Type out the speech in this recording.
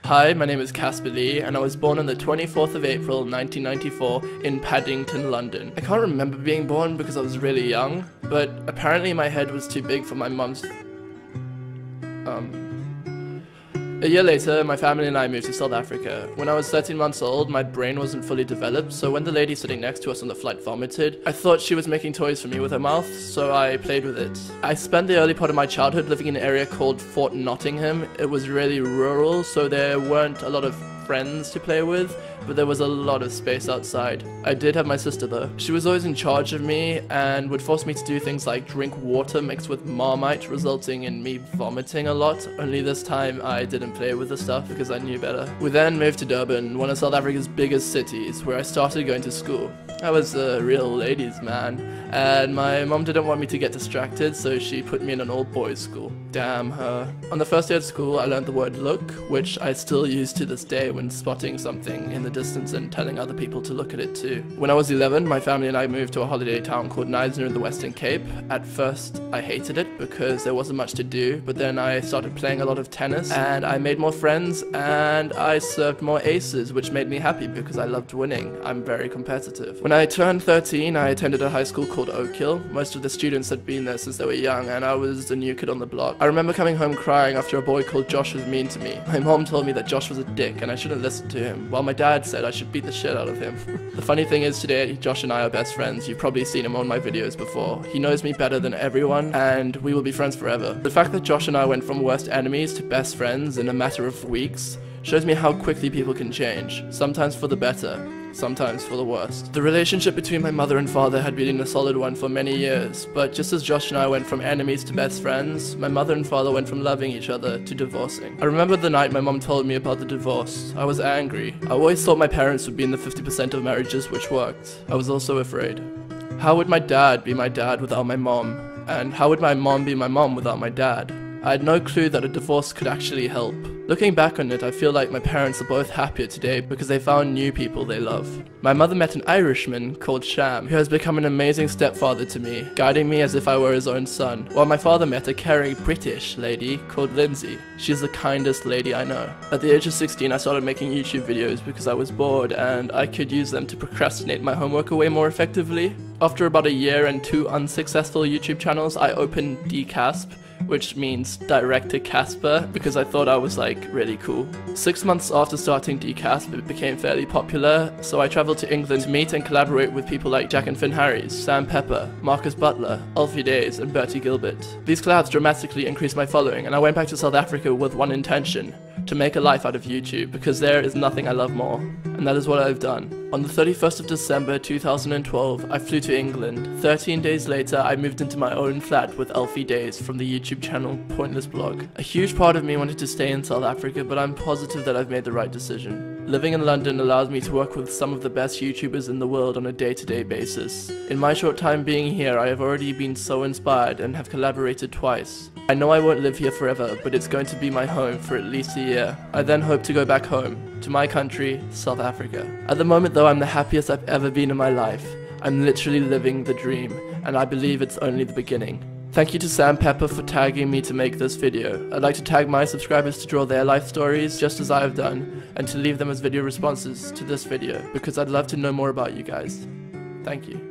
Hi, my name is Casper Lee, and I was born on the 24th of April 1994 in Paddington, London. I can't remember being born because I was really young, but apparently my head was too big for my mum's... A year later, my family and I moved to South Africa. When I was 13 months old, my brain wasn't fully developed, so when the lady sitting next to us on the flight vomited, I thought she was making toys for me with her mouth, so I played with it. I spent the early part of my childhood living in an area called Fort Nottingham. It was really rural, so there weren't a lot of friends to play with, but there was a lot of space outside. I did have my sister though. She was always in charge of me and would force me to do things like drink water mixed with Marmite, resulting in me vomiting a lot. Only this time I didn't play with the stuff because I knew better. We then moved to Durban, one of South Africa's biggest cities, where I started going to school. I was a real ladies' man, and my mom didn't want me to get distracted, so she put me in an all-boys school. Damn her. On the first day of school, I learned the word look, which I still use to this day when spotting something in the distance and telling other people to look at it too. When I was 11, my family and I moved to a holiday town called Knysna in the Western Cape. At first, I hated it because there wasn't much to do, but then I started playing a lot of tennis, and I made more friends, and I served more aces, which made me happy because I loved winning. I'm very competitive. When I turned 13, I attended a high school called Oak Hill. Most of the students had been there since they were young, and I was the new kid on the block. I remember coming home crying after a boy called Josh was mean to me. My mom told me that Josh was a dick and I shouldn't listen to him, while my dad said I should beat the shit out of him. The funny thing is today, Josh and I are best friends. You've probably seen him on my videos before. He knows me better than everyone, and we will be friends forever. The fact that Josh and I went from worst enemies to best friends in a matter of weeks shows me how quickly people can change, sometimes for the better, sometimes for the worst. The relationship between my mother and father had been a solid one for many years, but just as Josh and I went from enemies to best friends, my mother and father went from loving each other to divorcing. I remember the night my mom told me about the divorce. I was angry. I always thought my parents would be in the 50% of marriages which worked. I was also afraid. How would my dad be my dad without my mom? And how would my mom be my mom without my dad? I had no clue that a divorce could actually help. Looking back on it, I feel like my parents are both happier today because they found new people they love. My mother met an Irishman called Sham, who has become an amazing stepfather to me, guiding me as if I were his own son, while my father met a caring British lady called Lindsay. She's the kindest lady I know. At the age of 16, I started making YouTube videos because I was bored and I could use them to procrastinate my homework away more effectively. After about a year and 2 unsuccessful YouTube channels, I opened DCasp, which means Direct to Casper, because I thought I was like really cool. 6 months after starting DCasp, it became fairly popular, so I travelled to England to meet and collaborate with people like Jack and Finn Harries, Sam Pepper, Marcus Butler, Alfie Days, and Bertie Gilbert. These collabs dramatically increased my following, and I went back to South Africa with one intention: to make a life out of YouTube, because there is nothing I love more. And that is what I've done. On the 31st of December 2012, I flew to England. 13 days later, I moved into my own flat with Alfie Days from the YouTube channel Pointless Blog. A huge part of me wanted to stay in South Africa, but I'm positive that I've made the right decision. Living in London allows me to work with some of the best YouTubers in the world on a day-to-day basis. In my short time being here, I have already been so inspired and have collaborated twice. I know I won't live here forever, but it's going to be my home for at least a year. I then hope to go back home, to my country, South Africa. At the moment though, I'm the happiest I've ever been in my life. I'm literally living the dream, and I believe it's only the beginning. Thank you to Sam Pepper for tagging me to make this video. I'd like to tag my subscribers to draw their life stories, just as I have done, and to leave them as video responses to this video, because I'd love to know more about you guys. Thank you.